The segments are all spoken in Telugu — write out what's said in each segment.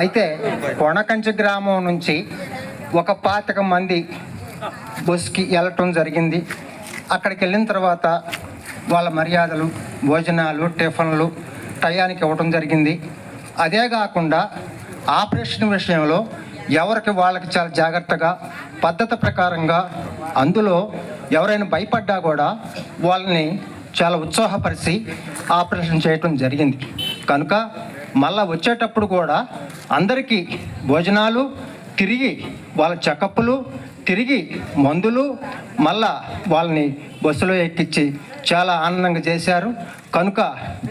అయితే కొనకంచి గ్రామం నుంచి ఒక 25 మంది బస్కి వెళ్ళటం జరిగింది. అక్కడికి వెళ్ళిన తర్వాత వాళ్ళ మర్యాదలు, భోజనాలు, టిఫిన్లు టయానికి ఇవ్వటం జరిగింది. అదే కాకుండా ఆపరేషన్ విషయంలో ఎవరికి వాళ్ళకి చాలా జాగ్రత్తగా పద్ధతి ప్రకారంగా, అందులో ఎవరైనా భయపడ్డా కూడా వాళ్ళని చాలా ఉత్సాహపరిచి ఆపరేషన్ చేయటం జరిగింది. కనుక మళ్ళా వచ్చేటప్పుడు కూడా అందరికీ భోజనాలు, తిరిగి వాళ్ళ చెకప్లు, తిరిగి మందులు, మళ్ళా వాళ్ళని బస్సులో ఎక్కించి చాలా ఆనందంగా చేశారు. కనుక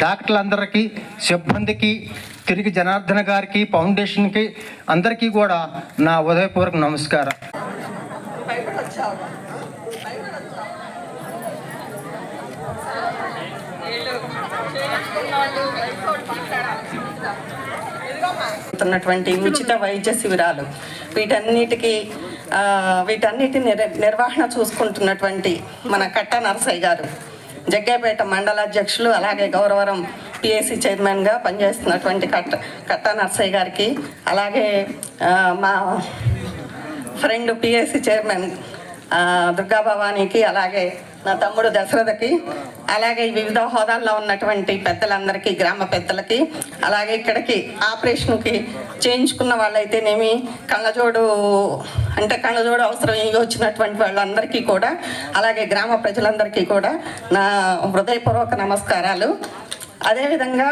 డాక్టర్లందరికీ, సిబ్బందికి, తిరిగి జనార్దన గారికి, ఫౌండేషన్కి అందరికీ కూడా నా ఉదయపూర్వక నమస్కారం. ఉచిత వైద్య శిబిరాలు వీటన్నిటి నిర్వహణ చూసుకుంటున్నటువంటి మన కట్టా నరసయ్య గారు, జగ్గేపేట మండల అధ్యక్షులు, అలాగే గౌరవరం పిఎస్సి చైర్మన్గా పనిచేస్తున్నటువంటి కట్టా నరసయ్య గారికి, అలాగే మా ఫ్రెండ్ పిఎస్సి చైర్మన్ దుర్గా భవానీకి, అలాగే నా తమ్ముడు దశరథకి, అలాగే వివిధ హోదాల్లో ఉన్నటువంటి పెద్దలందరికీ, గ్రామ పెద్దలకి, అలాగే ఇక్కడికి ఆపరేషన్కి చేయించుకున్న వాళ్ళైతేనేమి, కళ్ళజోడు అవసరం వచ్చినటువంటి వాళ్ళందరికీ కూడా, అలాగే గ్రామ ప్రజలందరికీ కూడా నా హృదయపూర్వక నమస్కారాలు. అదేవిధంగా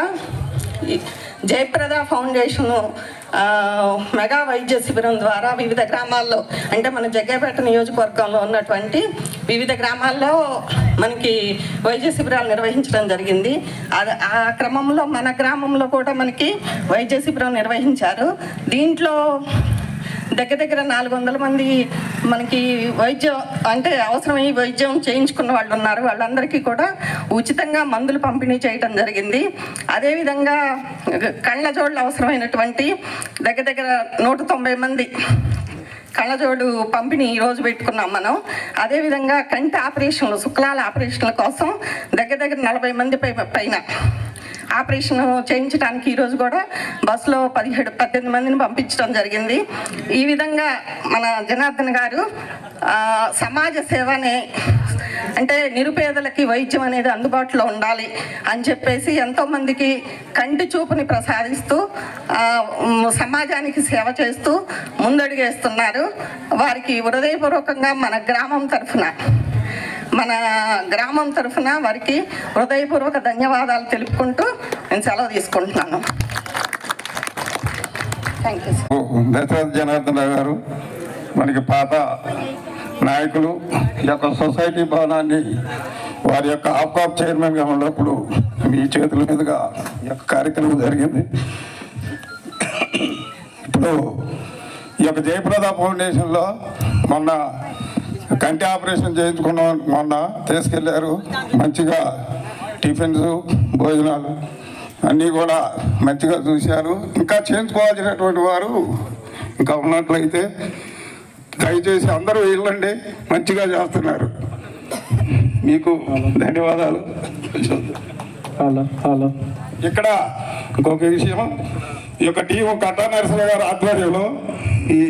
జయప్రద ఫౌండేషను మెగా వైద్య శిబిరం ద్వారా వివిధ గ్రామాల్లో, అంటే మన జగ్గేపేట నియోజకవర్గంలో ఉన్నటువంటి వివిధ గ్రామాల్లో మనకి వైద్య శిబిరాలు నిర్వహించడం జరిగింది. ఆ క్రమంలో మన గ్రామంలో కూడా మనకి వైద్య శిబిరం నిర్వహించారు. దీంట్లో దగ్గర 400 మంది మనకి అవసరమై వైద్యం చేయించుకున్న వాళ్ళు ఉన్నారు. వాళ్ళందరికీ కూడా ఉచితంగా మందులు పంపిణీ చేయడం జరిగింది. అదేవిధంగా కళ్ళజోళ్ళు అవసరమైనటువంటి దగ్గర 190 మంది కళ్ళజోడు పంపిణీ ఈరోజు పెట్టుకున్నాం మనం. అదేవిధంగా కంటి ఆపరేషన్లు, శుక్లాల ఆపరేషన్ల కోసం దగ్గర 40 మంది పైన ఆపరేషన్ చేయించడానికి ఈరోజు కూడా బస్సులో 17-18 మందిని పంపించడం జరిగింది. ఈ విధంగా మన జనార్దన్ గారు సమాజ సేవనే, అంటే నిరుపేదలకి వైద్యం అనేది అందుబాటులో ఉండాలి అని చెప్పేసి ఎంతోమందికి కంటి చూపుని ప్రసాదిస్తూ సమాజానికి సేవ చేస్తూ ముందడుగేస్తున్నారు. వారికి హృదయపూర్వకంగా మన గ్రామం తరఫున వారికి హృదయపూర్వక ధన్యవాదాలు తెలుపుకుంటూ నేను సెలవు తీసుకుంటున్నాను. Thank you. దశరథ జనార్దన్ గారు మనకి పాత నాయకులు, ఈ యొక్క సొసైటీ భవనాన్ని వారి యొక్క ఆప్కాప్ చైర్మన్గా ఉన్నప్పుడు మీ చేతుల మీదుగా ఈ యొక్క కార్యక్రమం జరిగింది. ఇప్పుడు ఈ యొక్క జయప్రద ఫౌండేషన్లో మొన్న కంటి ఆపరేషన్ చేయించుకున్నాం, మొన్న తీసుకెళ్ళారు. మంచిగా టిఫిన్స్, భోజనాలు అన్నీ కూడా మంచిగా చూశారు. ఇంకా చేయించుకోవాల్సినటువంటి వారు ఇంకా ఉన్నట్లయితే దయచేసి అందరూ వెళ్ళండి, మంచిగా చేస్తున్నారు. మీకు ధన్యవాదాలు. ఇక్కడ ఇంకొక విషయం, ఈ యొక్క టీం కట్టా నరసింహ గారు ఆధ్వర్యంలో ఈ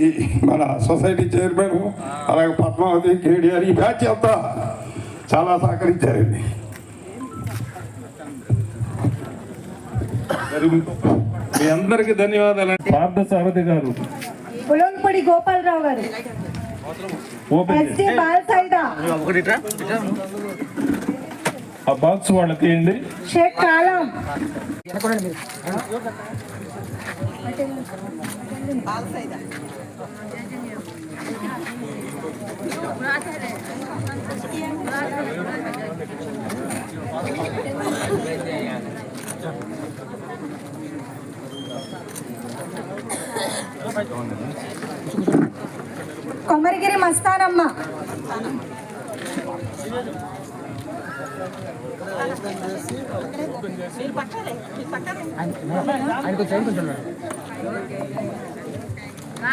మన సొసైటీ చైర్మన్, అలాగే పద్మావతి, కేడిఆర్, ఈ బ్యాచ్ అంతా చాలా సహకరించారండి. మీ అందరికీ ధన్యవాదాలు. పార్థ సారథి గారు, పులంపడి గోపాలరావు గారు, ఆ బాక్స్ వాళ్ళకి తీయండి. షేక్ కాలం, కొమరగిరి మస్తానమ్మ,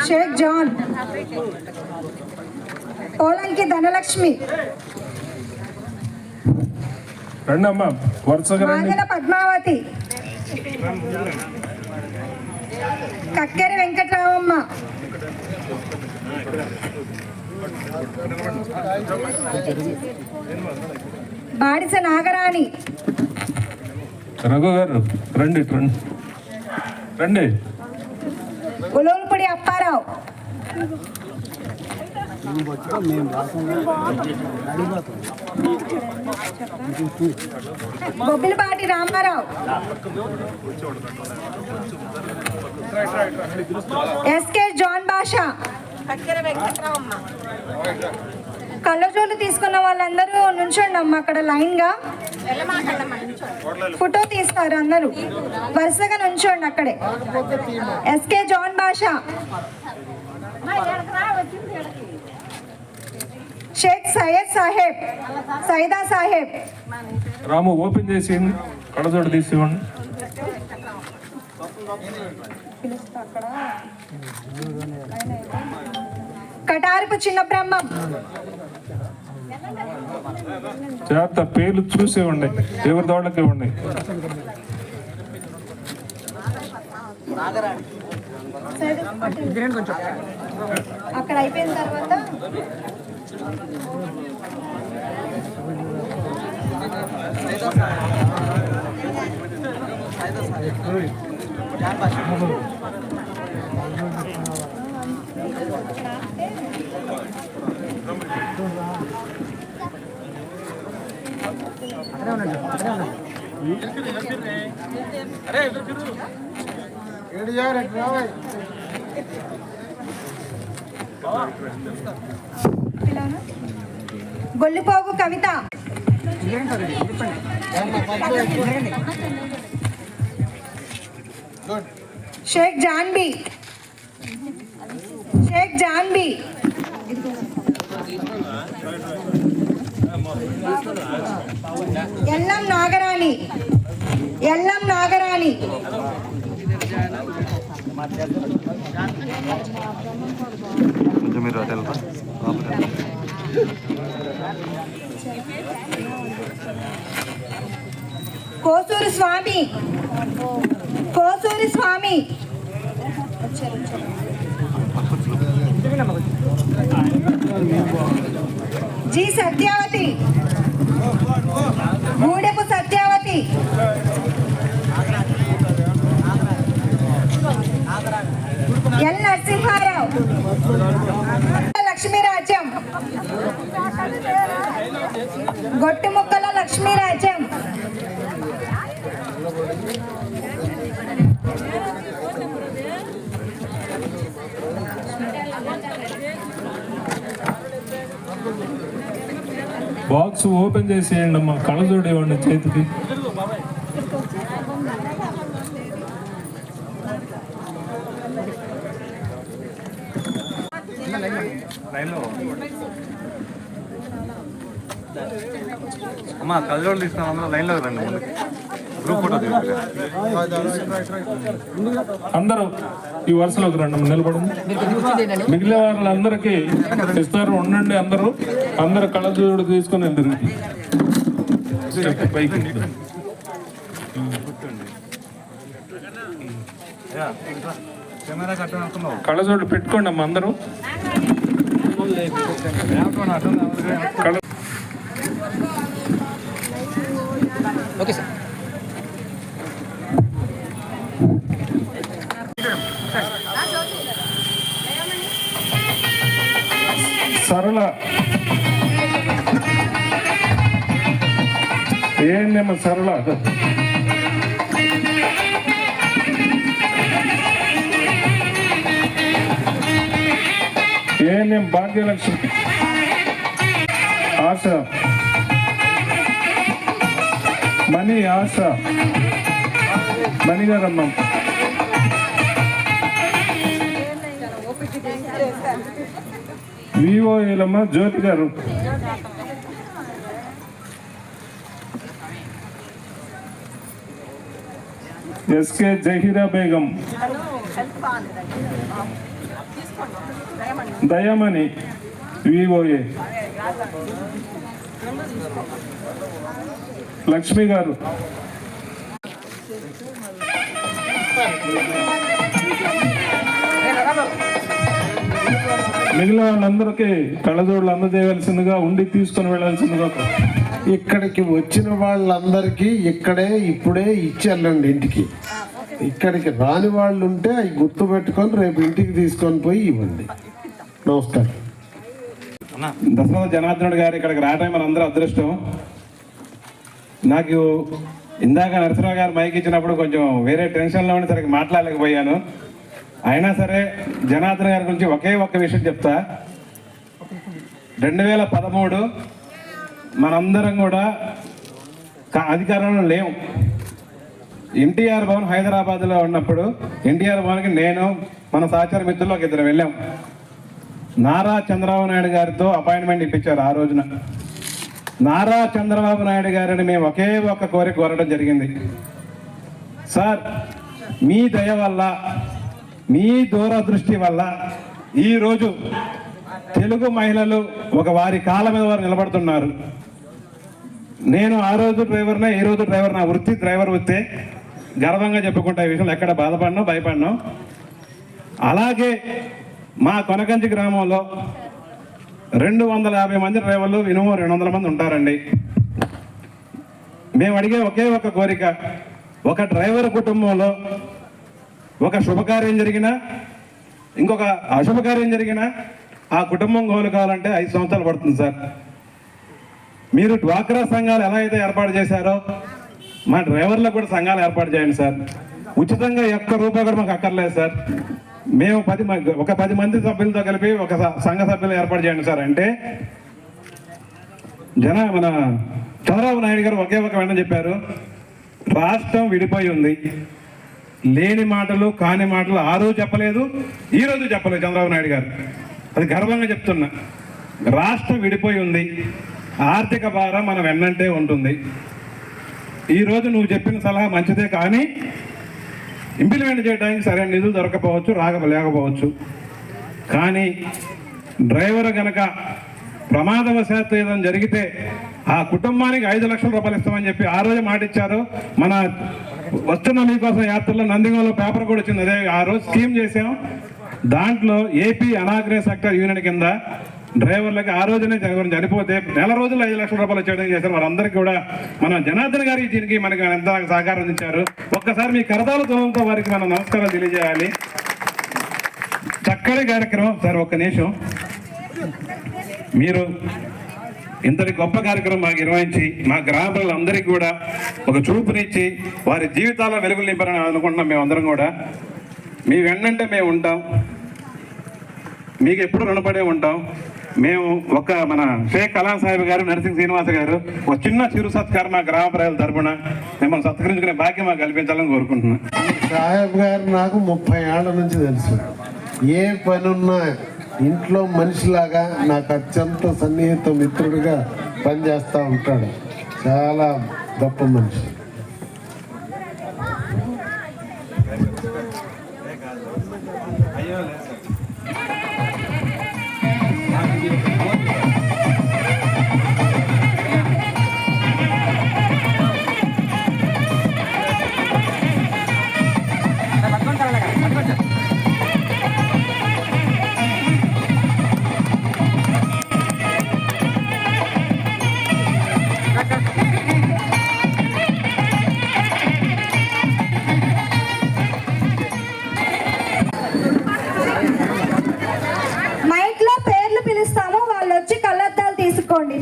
షేక్ జాన్, పోలంకి ధనలక్ష్మి, రండి అమ్మా వరుసగా రండి. మాగల పద్మావతి, కక్కెర వెంకట్రామమ్మ, బాడిస నాగరాణి, రఘు గారు రండి రండి రండి. ఉలోల్పూడి అప్పారావు, బొబ్బిలిపాటి రామారావు, ఎస్కే జాన్ బాషా. కళ్ళజోళ్ళు తీసుకున్న వాళ్ళందరూ నుంచోండి అమ్మ అక్కడ లైన్ గా. ఫోటో తీస్తారు అందరూ, వరుసగా నుంచోండి అక్కడే. ఎస్కే జాన్ బాషా, షేక్ సయ్యద్ సాహెబ్, సైదా సాహెబ్, రాము ఓపెన్ చేసి కళ్ళజోడు తీసి ఇవ్వండి. కటారపు చిన్న బ్రహ్మం, జాగ్రత్త పేర్లు చూసి ఇవ్వండి, ఎవరి దోళ్ళకి ఇవ్వండి. అక్కడ అయిపోయిన తర్వాత Gollipogu Kavitha, Shaik Janbi, Shaik Janbi, Yellam Nagarani, Yellam Nagarani, Kosuri Swamy, Kosuri Swamy, G Satyavathi, Gudepu Satyavathi, L Narasimharao, Lakshmirajyam, Gottimukkala Lakshmirajyam, box open చేసేయండి అమ్మా, కళ్ళజోడు ఇవ్వండి చేతికి. అమ్మా కళ్ళజోళ్ళు తీసుకున్నాం, అందరూ లైన్లో రండి, గ్రూప్ ఫోటో తీసుకుంటా. అందరూ ఈ వరుసలోకి రండి, నిలబడండి. మిగిలిన వాళ్ళందరికీ ఇస్తారు, ఉండండి. అందరూ కళ్ళజోడు తీసుకొని అందరు పైకి. కెమెరా కట్టనుకున్నావు, కళ్ళజోడు పెట్టుకోండి అమ్మా అందరూ. Okay sir. సరళ ఏంటమ్మా సరళ, ఏం భాగ్యలక్ష్మి, ఆశ, మణి, ఆశ, మణిగారమ్మ, విఓఏలమ్మ జ్యోతి గారు, ఎస్కే జహీరా బేగం, దయామణి విఓఏ, లక్ష్మి గారు. మిగిలిన వాళ్ళందరికీ కళ్ళజోడులు అందజేయవలసిందిగా, ఉండి తీసుకొని వెళ్ళాల్సిందిగా. ఇక్కడికి వచ్చిన వాళ్ళందరికీ ఇక్కడే ఇప్పుడే ఇచ్చేళ్ళండి ఇంటికి. ఇక్కడికి రాని వాళ్ళు ఉంటే అవి గుర్తు పెట్టుకొని రేపు ఇంటికి తీసుకొని పోయి ఇవ్వండి. నమస్కారం. దశరథ జనార్దనుడు గారు ఇక్కడికి రావడం మనందరూ అదృష్టం. నాకు ఇందాక నరసింహ గారు మైక్ ఇచ్చినప్పుడు కొంచెం వేరే టెన్షన్లో ఉండి సరిగ్గా మాట్లాడలేకపోయాను. అయినా సరే జనార్దన్ గారి గురించి ఒకే ఒక్క విషయం చెప్తా. 2013 మనందరం కూడా అధికారంలో లేవు. ఎన్టీఆర్ భవన్ హైదరాబాద్లో ఉన్నప్పుడు ఎన్టీఆర్ భవన్కి నేను మన సహచార మిత్రులు ఒక ఇద్దరు వెళ్ళాం. నారా చంద్రబాబు నాయుడు గారితో అపాయింట్మెంట్ ఇప్పించారు. ఆ రోజున నారా చంద్రబాబు నాయుడు గారిని మేము ఒకే ఒక్క కోరిక కోరడం జరిగింది. సార్, మీ దయ వల్ల, మీ దూరదృష్టి వల్ల ఈరోజు తెలుగు మహిళలు ఒక వారి కాళ్ళ మీద వారు నిలబడుతున్నారు. నేను ఆ రోజు డ్రైవర్నే, ఈ రోజు డ్రైవర్. నా వృత్తి డ్రైవర్ వృత్తి. గర్వంగా చెప్పుకుంటా ఈ విషయంలో, ఎక్కడ బాధపడను, భయపడను. అలాగే మా కొనకంచి గ్రామంలో 250 మంది డ్రైవర్లు, మినిమం 200 మంది ఉంటారండి. మేము అడిగే ఒకే ఒక కోరిక, ఒక డ్రైవర్ కుటుంబంలో ఒక శుభకార్యం జరిగినా, ఇంకొక అశుభకార్యం జరిగినా ఆ కుటుంబం కోలుకోవాలంటే 5 సంవత్సరాలు పడుతుంది సార్. మీరు డ్వాక్రా సంఘాలు ఎలా అయితే ఏర్పాటు చేశారో మా డ్రైవర్లకు కూడా సంఘాలు ఏర్పాటు చేయండి సార్. ఉచితంగా ₹1 కూడా మాకు అక్కర్లేదు సార్. మేము 10 మంది సభ్యులతో కలిపి ఒక సంఘ సభ్యులు ఏర్పాటు చేయండి సార్. అంటే మన చంద్రబాబు నాయుడు గారు ఒకే ఒక వెంటనే చెప్పారు, రాష్ట్రం విడిపోయి ఉంది. లేని మాటలు, కాని మాటలు ఆ రోజు చెప్పలేదు, ఈ రోజు చెప్పలేదు చంద్రబాబు నాయుడు గారు. అది గర్వంగా చెప్తున్నా. రాష్ట్రం విడిపోయి ఉంది, ఆర్థిక భారం మన వెన్నంటే ఉంటుంది. ఈరోజు నువ్వు చెప్పిన సలహా మంచిదే, కానీ ఇంప్లిమెంట్ చేయడానికి సరైన నిధులు దొరకపోవచ్చు, లేకపోవచ్చు. కానీ డ్రైవర్ కనుక ప్రమాదవశాత్తు ఏదైనా జరిగితే ఆ కుటుంబానికి 5 లక్షల రూపాయలు ఇస్తామని చెప్పి ఆ రోజు మాట ఇచ్చారు. మన వస్తున్న మీకోసం యాత్రలో నందిగంలో పేపర్ కూడా వచ్చింది. అదే ఆ రోజు స్కీమ్ చేసాం. దాంట్లో ఏపీ అనాగ్రే సెక్టర్ యూనియన్ కింద డ్రైవర్లకి ఆ రోజునే చనిపోతే నెల రోజులు 5 లక్షల రూపాయలు చేయడం చేశారు. వారందరికీ కూడా మన జనార్దన్ గారి దీనికి మనకి ఎంత సహకారం అందించారు. ఒక్కసారి మీ కరతాలతో వారికి మనం నమస్కారం తెలియజేయాలి. చక్కటి కార్యక్రమం సార్. ఒక్క నిమిషం, మీరు ఇంతటి గొప్ప కార్యక్రమం మాకు నిర్వహించి మా గ్రామ ప్రజలందరికీ కూడా ఒక చూపునిచ్చి వారి జీవితాల్లో వెలుగులు నింపారని అనుకుంటున్నాం. మేమందరం కూడా మీ వెన్నంటే మేము ఉంటాం, మీకు ఎప్పుడు రుణపడే ఉంటాం. మేము మన షేక్ కలాం సాహెబ్ గారు, నరసింహ శ్రీనివాస గారు ఒక చిన్న చిరు సత్కారం మా గ్రామ ప్రజల తరపున మిమ్మల్ని సత్కరించుకునే భాగ్యం మాకు కల్పించాలని కోరుకుంటున్నాను. సాహెబ్ గారు నాకు 30 ఏళ్ల నుంచి తెలుసు. ఏ పనున్నా ఇంట్లో మనిషిలాగా నాకు అత్యంత సన్నిహిత మిత్రుడిగా పనిచేస్తూ ఉంటాడు. చాలా గొప్ప మనిషి.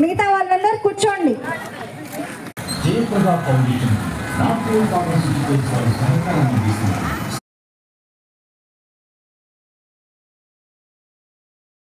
మిగతా వాళ్ళందరూ కూర్చోండి. జయప్రద ఫౌండేషన్ రాష్ట్రీయ సహకారం అందిస్తున్నారు.